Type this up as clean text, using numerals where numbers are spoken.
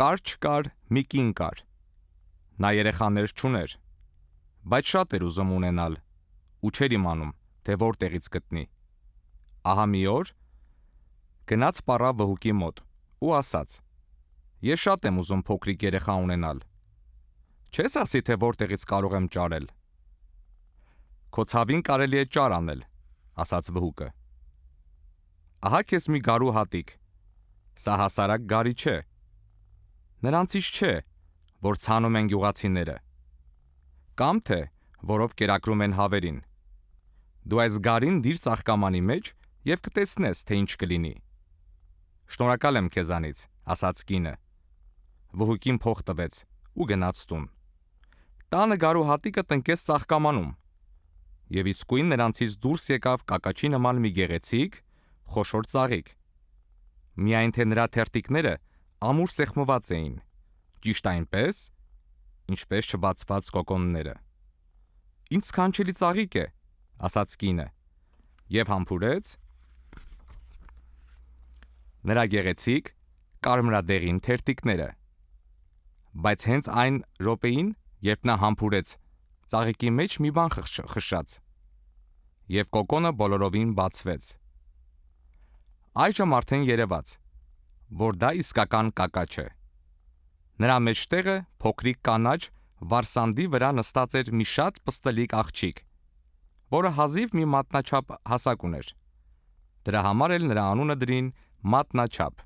Կար չկար մի կին կար, նա երեխաներ չուներ, բայց շատ էր ուզում ունենալ ու չէր իմանում, թե որտեղից գտնի։ Ահա մի օր գնաց պառավ վհուկի մոտ ու ասաց. ես շատ եմ ուզում փոքրիկ երեխա ունենալ, չես ասի, թե որտեղից կարող եմ ճարել։ Քո ցավին կարելի է ճար անել, ասաց վհուկը։ Ահա քեզ մի գարու հատիկ, սա հասարակ գարի չէ, նրանցից չէ, որ ցանում են գյուղացիները, կամ թե որով կերակրում են հավերին։ Դու այս գարին դիր ծաղկամանի մեջ և կտեսնես, թե ինչ կլինի։ Շնորհակալ եմ քեզանից, ասաց կինը։ Վհուկին փող տվեց ու գնաց տուն։ Տանը գարու հատիկը տնկեց ծաղկամանում, և իսկույն նրանցից դուրս եկավ կակաչի նման մի գեղեցիկ, խոշոր ծաղիկ։ Միայն թե նրա թերթիկները ամուր սեղմված էին, ճիշտ այնպես, ինչպես չբացված կոկոնները։ Ինչ սքանչելի ծաղիկ է, ասաց կինը, և համբուրեց նրա գեղեցիկ, կարմրադեղին թերթիկները։ Բայց հենց այն րոպեին, երբ նա համբուրեց, ծաղիկի մեջ մի բան խշաց, և կոկոնը բոլորովին բացվեց։ Այժմ արդեն երևաց, որ դա իսկական կակա չէ։ Նրա մեջտեղը փոքրիկ կանաչ վարսանդի վրա նստած էր մի շատ պստլիկ աղջիկ, որը հազիվ մի մատնաչափ հասակ ուներ։ Դրա համար էլ նրա անունը դրին Մատնաչափ։